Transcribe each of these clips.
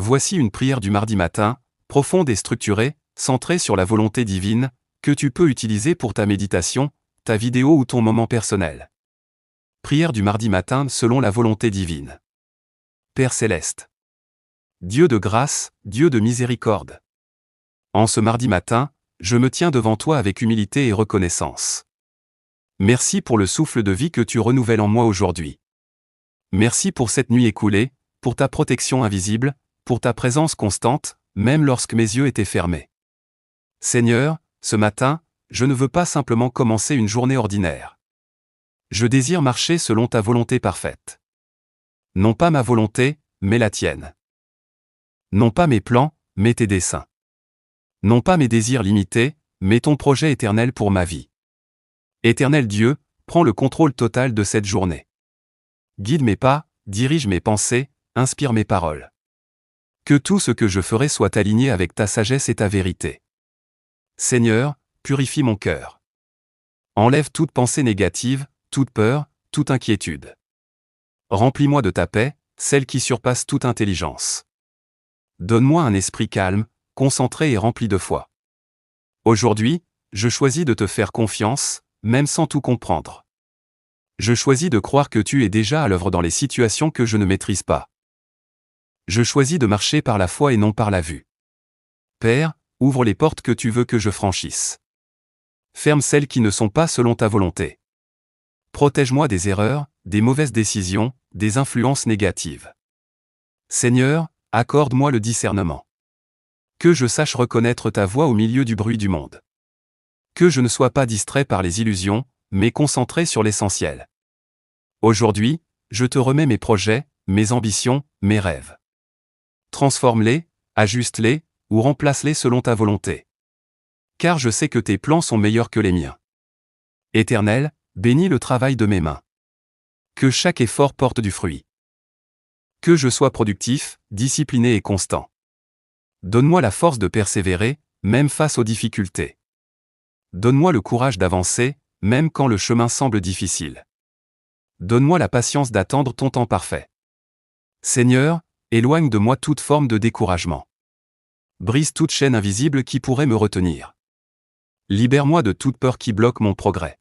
Voici une prière du mardi matin, profonde et structurée, centrée sur la volonté divine, que tu peux utiliser pour ta méditation, ta vidéo ou ton moment personnel. Prière du mardi matin selon la volonté divine. Père céleste. Dieu de grâce, Dieu de miséricorde. En ce mardi matin, je me tiens devant toi avec humilité et reconnaissance. Merci pour le souffle de vie que tu renouvelles en moi aujourd'hui. Merci pour cette nuit écoulée, pour ta protection invisible, pour ta présence constante, même lorsque mes yeux étaient fermés. Seigneur, ce matin, je ne veux pas simplement commencer une journée ordinaire. Je désire marcher selon ta volonté parfaite. Non pas ma volonté, mais la tienne. Non pas mes plans, mais tes desseins. Non pas mes désirs limités, mais ton projet éternel pour ma vie. Éternel Dieu, prends le contrôle total de cette journée. Guide mes pas, dirige mes pensées, inspire mes paroles. Que tout ce que je ferai soit aligné avec ta sagesse et ta vérité. Seigneur, purifie mon cœur. Enlève toute pensée négative, toute peur, toute inquiétude. Remplis-moi de ta paix, celle qui surpasse toute intelligence. Donne-moi un esprit calme, concentré et rempli de foi. Aujourd'hui, je choisis de te faire confiance, même sans tout comprendre. Je choisis de croire que tu es déjà à l'œuvre dans les situations que je ne maîtrise pas. Je choisis de marcher par la foi et non par la vue. Père, ouvre les portes que tu veux que je franchisse. Ferme celles qui ne sont pas selon ta volonté. Protège-moi des erreurs, des mauvaises décisions, des influences négatives. Seigneur, accorde-moi le discernement. Que je sache reconnaître ta voix au milieu du bruit du monde. Que je ne sois pas distrait par les illusions, mais concentré sur l'essentiel. Aujourd'hui, je te remets mes projets, mes ambitions, mes rêves. Transforme-les, ajuste-les, ou remplace-les selon ta volonté. Car je sais que tes plans sont meilleurs que les miens. Éternel, bénis le travail de mes mains. Que chaque effort porte du fruit. Que je sois productif, discipliné et constant. Donne-moi la force de persévérer, même face aux difficultés. Donne-moi le courage d'avancer, même quand le chemin semble difficile. Donne-moi la patience d'attendre ton temps parfait. Seigneur, éloigne de moi toute forme de découragement. Brise toute chaîne invisible qui pourrait me retenir. Libère-moi de toute peur qui bloque mon progrès.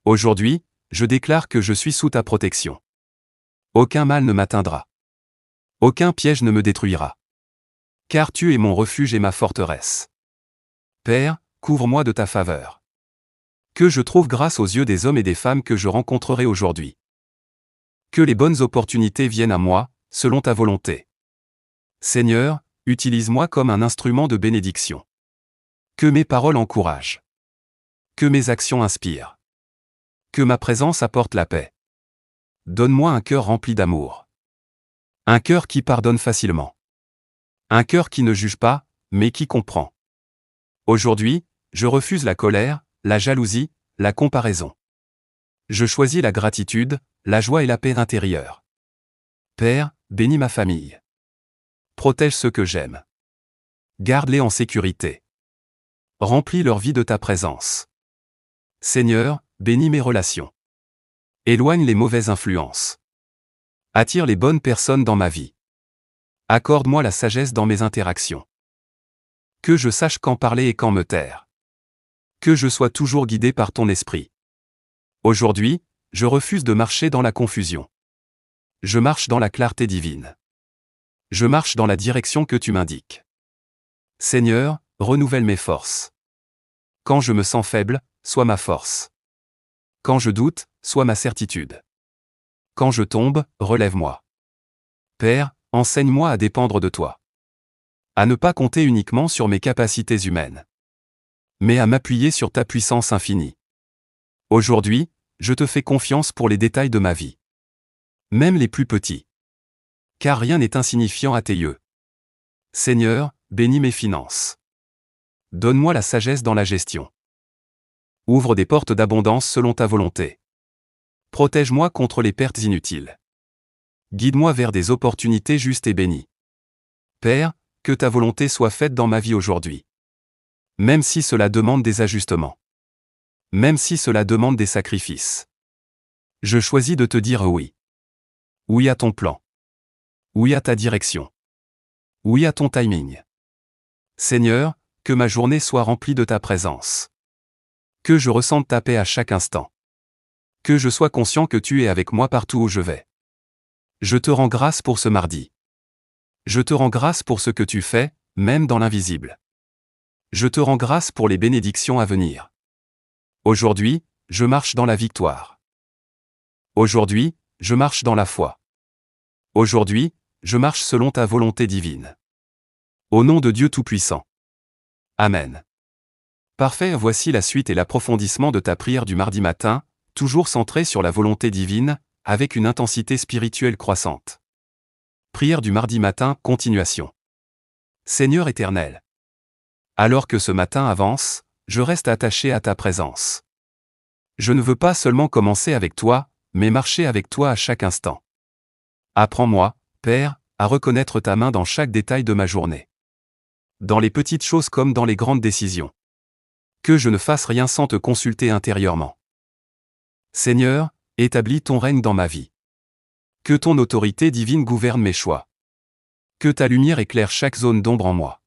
Aujourd'hui, je déclare que je suis sous ta protection. Aucun mal ne m'atteindra. Aucun piège ne me détruira. Car tu es mon refuge et ma forteresse. Père, couvre-moi de ta faveur. Que je trouve grâce aux yeux des hommes et des femmes que je rencontrerai aujourd'hui. Que les bonnes opportunités viennent à moi, selon ta volonté. Seigneur, utilise-moi comme un instrument de bénédiction. Que mes paroles encouragent. Que mes actions inspirent. Que ma présence apporte la paix. Donne-moi un cœur rempli d'amour. Un cœur qui pardonne facilement. Un cœur qui ne juge pas, mais qui comprend. Aujourd'hui, je refuse la colère, la jalousie, la comparaison. Je choisis la gratitude, la joie et la paix intérieure. Père, bénis ma famille. Protège ceux que j'aime. Garde-les en sécurité. Remplis leur vie de ta présence. Seigneur, bénis mes relations. Éloigne les mauvaises influences. Attire les bonnes personnes dans ma vie. Accorde-moi la sagesse dans mes interactions. Que je sache quand parler et quand me taire. Que je sois toujours guidé par ton esprit. Aujourd'hui, je refuse de marcher dans la confusion. Je marche dans la clarté divine. Je marche dans la direction que tu m'indiques. Seigneur, renouvelle mes forces. Quand je me sens faible, sois ma force. Quand je doute, sois ma certitude. Quand je tombe, relève-moi. Père, enseigne-moi à dépendre de toi. À ne pas compter uniquement sur mes capacités humaines, mais à m'appuyer sur ta puissance infinie. Aujourd'hui, je te fais confiance pour les détails de ma vie. Même les plus petits. Car rien n'est insignifiant à tes yeux. Seigneur, bénis mes finances. Donne-moi la sagesse dans la gestion. Ouvre des portes d'abondance selon ta volonté. Protège-moi contre les pertes inutiles. Guide-moi vers des opportunités justes et bénies. Père, que ta volonté soit faite dans ma vie aujourd'hui. Même si cela demande des ajustements. Même si cela demande des sacrifices. Je choisis de te dire oui. Oui à ton plan. Oui à ta direction. Oui à ton timing. Seigneur, que ma journée soit remplie de ta présence. Que je ressente ta paix à chaque instant. Que je sois conscient que tu es avec moi partout où je vais. Je te rends grâce pour ce mardi. Je te rends grâce pour ce que tu fais, même dans l'invisible. Je te rends grâce pour les bénédictions à venir. Aujourd'hui, je marche dans la victoire. Aujourd'hui, je marche dans la foi. Aujourd'hui, je marche selon ta volonté divine. Au nom de Dieu Tout-Puissant. Amen. Parfait, voici la suite et l'approfondissement de ta prière du mardi matin, toujours centrée sur la volonté divine, avec une intensité spirituelle croissante. Prière du mardi matin, continuation. Seigneur éternel. Alors que ce matin avance, je reste attaché à ta présence. Je ne veux pas seulement commencer avec toi, mais marcher avec toi à chaque instant. Apprends-moi, Père, à reconnaître ta main dans chaque détail de ma journée. Dans les petites choses comme dans les grandes décisions. Que je ne fasse rien sans te consulter intérieurement. Seigneur, établis ton règne dans ma vie. Que ton autorité divine gouverne mes choix. Que ta lumière éclaire chaque zone d'ombre en moi.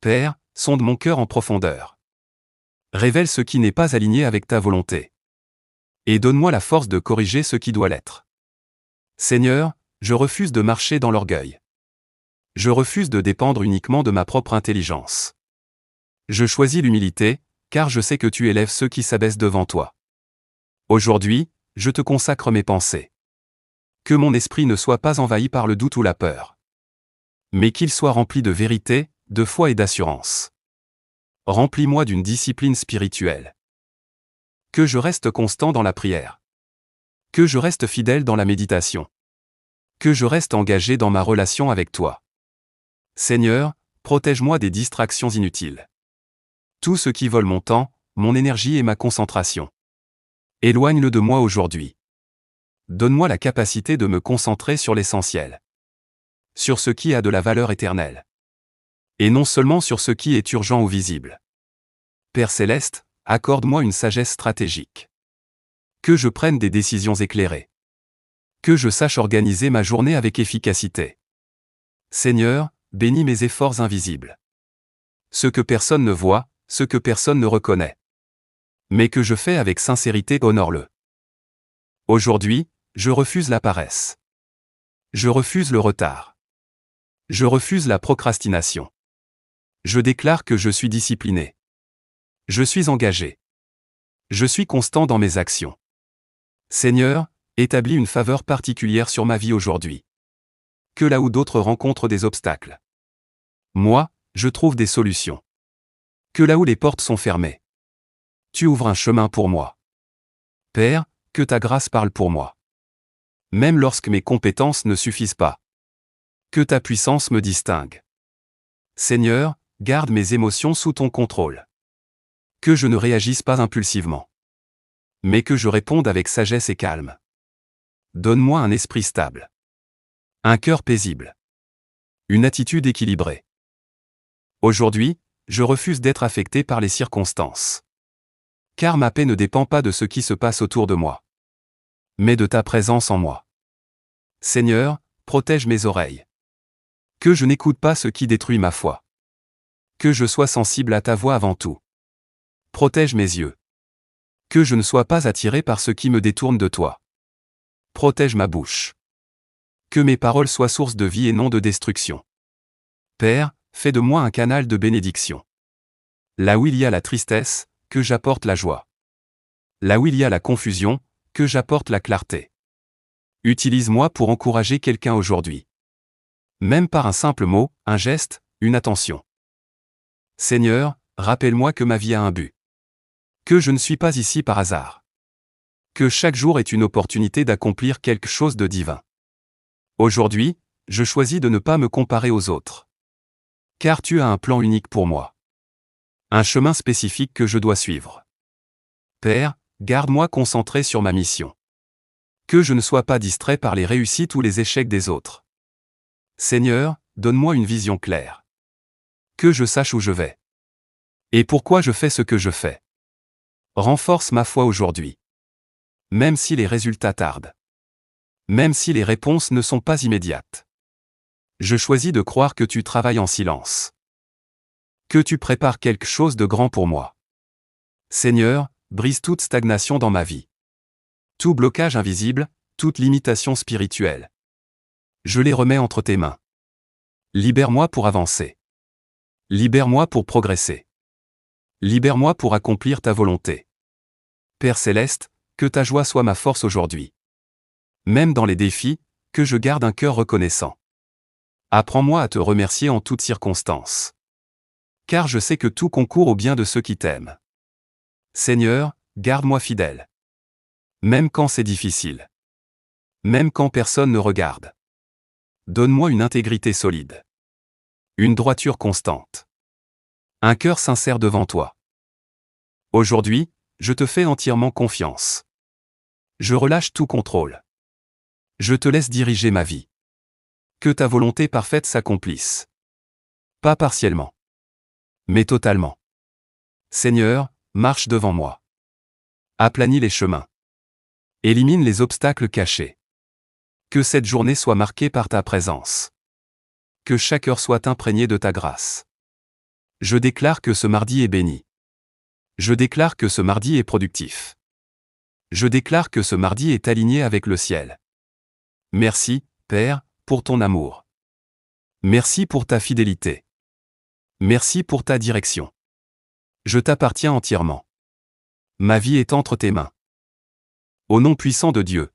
Père, sonde mon cœur en profondeur. Révèle ce qui n'est pas aligné avec ta volonté. Et donne-moi la force de corriger ce qui doit l'être. Seigneur, je refuse de marcher dans l'orgueil. Je refuse de dépendre uniquement de ma propre intelligence. Je choisis l'humilité, car je sais que tu élèves ceux qui s'abaissent devant toi. Aujourd'hui, je te consacre mes pensées. Que mon esprit ne soit pas envahi par le doute ou la peur. Mais qu'il soit rempli de vérité, de foi et d'assurance. Remplis-moi d'une discipline spirituelle. Que je reste constant dans la prière. Que je reste fidèle dans la méditation. Que je reste engagé dans ma relation avec toi. Seigneur, protège-moi des distractions inutiles. Tout ce qui vole mon temps, mon énergie et ma concentration. Éloigne-le de moi aujourd'hui. Donne-moi la capacité de me concentrer sur l'essentiel. Sur ce qui a de la valeur éternelle. Et non seulement sur ce qui est urgent ou visible. Père céleste, accorde-moi une sagesse stratégique. Que je prenne des décisions éclairées. Que je sache organiser ma journée avec efficacité. Seigneur, bénis mes efforts invisibles. Ce que personne ne voit, ce que personne ne reconnaît. Mais que je fais avec sincérité, honore-le. Aujourd'hui, je refuse la paresse. Je refuse le retard. Je refuse la procrastination. Je déclare que je suis discipliné. Je suis engagé. Je suis constant dans mes actions. Seigneur, établis une faveur particulière sur ma vie aujourd'hui. Que là où d'autres rencontrent des obstacles, moi, je trouve des solutions. Que là où les portes sont fermées, tu ouvres un chemin pour moi. Père, que ta grâce parle pour moi. Même lorsque mes compétences ne suffisent pas. Que ta puissance me distingue. Seigneur, garde mes émotions sous ton contrôle. Que je ne réagisse pas impulsivement. Mais que je réponde avec sagesse et calme. Donne-moi un esprit stable. Un cœur paisible. Une attitude équilibrée. Aujourd'hui, je refuse d'être affecté par les circonstances. Car ma paix ne dépend pas de ce qui se passe autour de moi. Mais de ta présence en moi. Seigneur, protège mes oreilles. Que je n'écoute pas ce qui détruit ma foi. Que je sois sensible à ta voix avant tout. Protège mes yeux. Que je ne sois pas attiré par ce qui me détourne de toi. Protège ma bouche. Que mes paroles soient source de vie et non de destruction. Père, fais de moi un canal de bénédiction. Là où il y a la tristesse, que j'apporte la joie. Là où il y a la confusion, que j'apporte la clarté. Utilise-moi pour encourager quelqu'un aujourd'hui. Même par un simple mot, un geste, une attention. Seigneur, rappelle-moi que ma vie a un but. Que je ne suis pas ici par hasard. Que chaque jour est une opportunité d'accomplir quelque chose de divin. Aujourd'hui, je choisis de ne pas me comparer aux autres. Car tu as un plan unique pour moi. Un chemin spécifique que je dois suivre. Père, garde-moi concentré sur ma mission. Que je ne sois pas distrait par les réussites ou les échecs des autres. Seigneur, donne-moi une vision claire. Que je sache où je vais. Et pourquoi je fais ce que je fais. Renforce ma foi aujourd'hui. Même si les résultats tardent. Même si les réponses ne sont pas immédiates. Je choisis de croire que tu travailles en silence. Que tu prépares quelque chose de grand pour moi. Seigneur, brise toute stagnation dans ma vie. Tout blocage invisible, toute limitation spirituelle. Je les remets entre tes mains. Libère-moi pour avancer. Libère-moi pour progresser. Libère-moi pour accomplir ta volonté. Père céleste, que ta joie soit ma force aujourd'hui. Même dans les défis, que je garde un cœur reconnaissant. Apprends-moi à te remercier en toutes circonstances. Car je sais que tout concourt au bien de ceux qui t'aiment. Seigneur, garde-moi fidèle. Même quand c'est difficile. Même quand personne ne regarde. Donne-moi une intégrité solide. Une droiture constante. Un cœur sincère devant toi. Aujourd'hui, je te fais entièrement confiance. Je relâche tout contrôle. Je te laisse diriger ma vie. Que ta volonté parfaite s'accomplisse. Pas partiellement. Mais totalement. Seigneur, marche devant moi. Aplanis les chemins. Élimine les obstacles cachés. Que cette journée soit marquée par ta présence. Que chaque heure soit imprégnée de ta grâce. Je déclare que ce mardi est béni. Je déclare que ce mardi est productif. Je déclare que ce mardi est aligné avec le ciel. Merci, Père, pour ton amour. Merci pour ta fidélité. Merci pour ta direction. Je t'appartiens entièrement. Ma vie est entre tes mains. Au nom puissant de Dieu.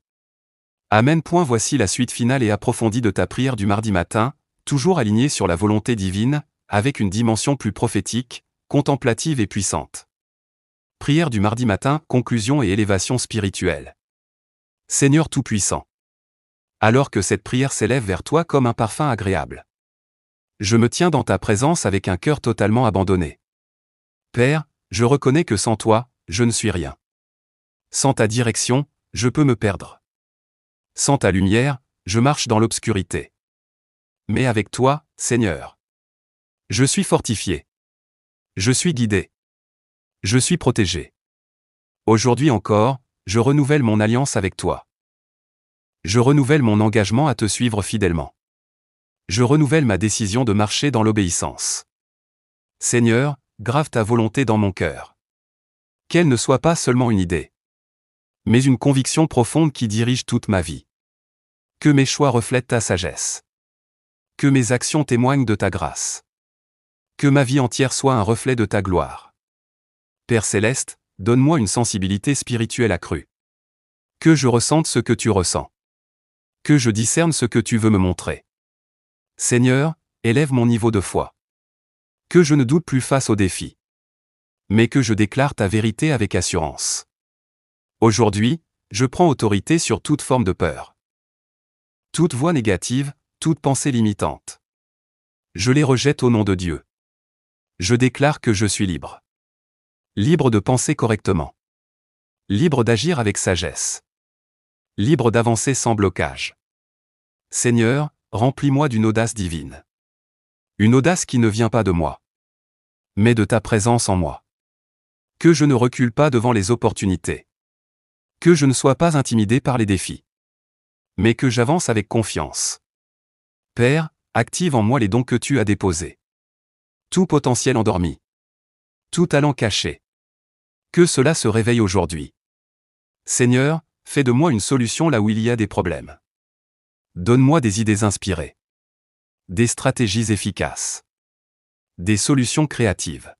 Amen. Voici la suite finale et approfondie de ta prière du mardi matin, toujours alignée sur la volonté divine, avec une dimension plus prophétique, contemplative et puissante. Prière du mardi matin, conclusion et élévation spirituelle. Seigneur Tout-Puissant. Alors que cette prière s'élève vers toi comme un parfum agréable. Je me tiens dans ta présence avec un cœur totalement abandonné. Père, je reconnais que sans toi, je ne suis rien. Sans ta direction, je peux me perdre. Sans ta lumière, je marche dans l'obscurité. Mais avec toi, Seigneur, je suis fortifié. Je suis guidé. Je suis protégé. Aujourd'hui encore, je renouvelle mon alliance avec toi. Je renouvelle mon engagement à te suivre fidèlement. Je renouvelle ma décision de marcher dans l'obéissance. Seigneur, grave ta volonté dans mon cœur. Qu'elle ne soit pas seulement une idée, mais une conviction profonde qui dirige toute ma vie. Que mes choix reflètent ta sagesse. Que mes actions témoignent de ta grâce. Que ma vie entière soit un reflet de ta gloire. Père céleste, donne-moi une sensibilité spirituelle accrue. Que je ressente ce que tu ressens. Que je discerne ce que tu veux me montrer. Seigneur, élève mon niveau de foi. Que je ne doute plus face aux défis. Mais que je déclare ta vérité avec assurance. Aujourd'hui, je prends autorité sur toute forme de peur. Toute voix négative, toute pensée limitante. Je les rejette au nom de Dieu. Je déclare que je suis libre. Libre de penser correctement. Libre d'agir avec sagesse. Libre d'avancer sans blocage. Seigneur, remplis-moi d'une audace divine. Une audace qui ne vient pas de moi, mais de ta présence en moi. Que je ne recule pas devant les opportunités. Que je ne sois pas intimidé par les défis, mais que j'avance avec confiance. Père, active en moi les dons que tu as déposés. Tout potentiel endormi. Tout talent caché. Que cela se réveille aujourd'hui. Seigneur, fais de moi une solution là où il y a des problèmes. Donne-moi des idées inspirées. Des stratégies efficaces. Des solutions créatives.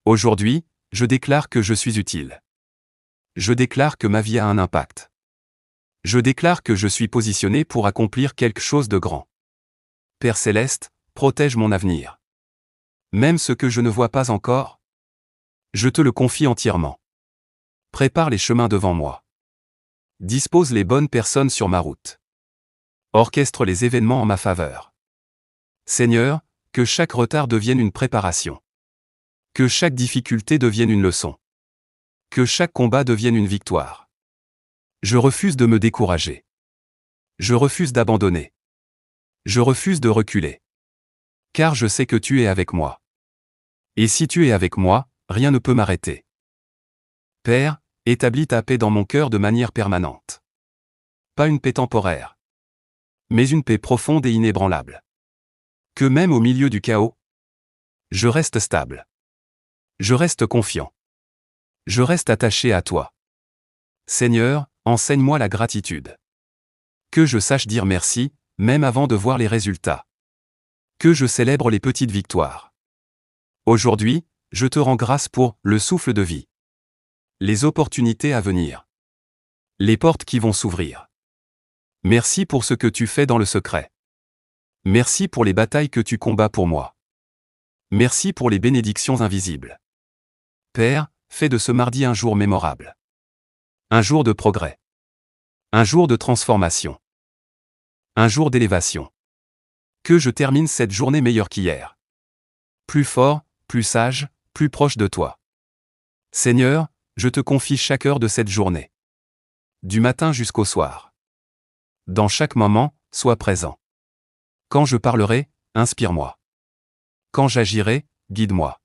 Aujourd'hui, je déclare que je suis utile. Je déclare que ma vie a un impact. Je déclare que je suis positionné pour accomplir quelque chose de grand. Père céleste, protège mon avenir. Même ce que je ne vois pas encore, je te le confie entièrement. Prépare les chemins devant moi. Dispose les bonnes personnes sur ma route. Orchestre les événements en ma faveur. Seigneur, que chaque retard devienne une préparation. Que chaque difficulté devienne une leçon. Que chaque combat devienne une victoire. Je refuse de me décourager. Je refuse d'abandonner. Je refuse de reculer. Car je sais que tu es avec moi. Et si tu es avec moi, rien ne peut m'arrêter. Père, établis ta paix dans mon cœur de manière permanente. Pas une paix temporaire, mais une paix profonde et inébranlable. Que même au milieu du chaos, je reste stable. Je reste confiant. Je reste attaché à toi. Seigneur, enseigne-moi la gratitude. Que je sache dire merci, même avant de voir les résultats. Que je célèbre les petites victoires. Aujourd'hui, je te rends grâce pour le souffle de vie. Les opportunités à venir. Les portes qui vont s'ouvrir. Merci pour ce que tu fais dans le secret. Merci pour les batailles que tu combats pour moi. Merci pour les bénédictions invisibles. Père, fais de ce mardi un jour mémorable. Un jour de progrès. Un jour de transformation. Un jour d'élévation. Que je termine cette journée meilleure qu'hier. Plus fort, plus sage, plus proche de toi. Seigneur, je te confie chaque heure de cette journée. Du matin jusqu'au soir. Dans chaque moment, sois présent. Quand je parlerai, inspire-moi. Quand j'agirai, guide-moi.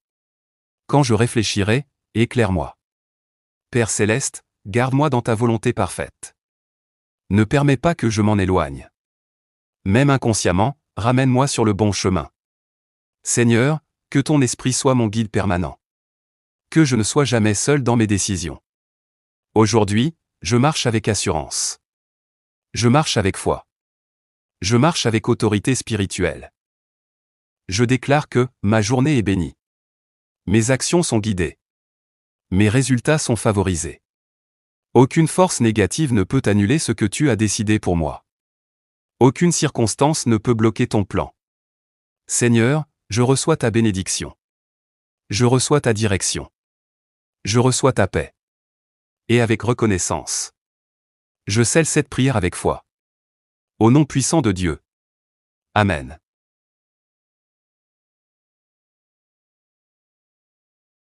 Quand je réfléchirai, éclaire-moi. Père céleste, garde-moi dans ta volonté parfaite. Ne permets pas que je m'en éloigne. Même inconsciemment, ramène-moi sur le bon chemin. Seigneur, que ton esprit soit mon guide permanent. Que je ne sois jamais seul dans mes décisions. Aujourd'hui, je marche avec assurance. Je marche avec foi. Je marche avec autorité spirituelle. Je déclare que ma journée est bénie. Mes actions sont guidées. Mes résultats sont favorisés. Aucune force négative ne peut annuler ce que tu as décidé pour moi. Aucune circonstance ne peut bloquer ton plan. Seigneur, je reçois ta bénédiction. Je reçois ta direction. Je reçois ta paix. Et avec reconnaissance. Je scelle cette prière avec foi. Au nom puissant de Dieu. Amen.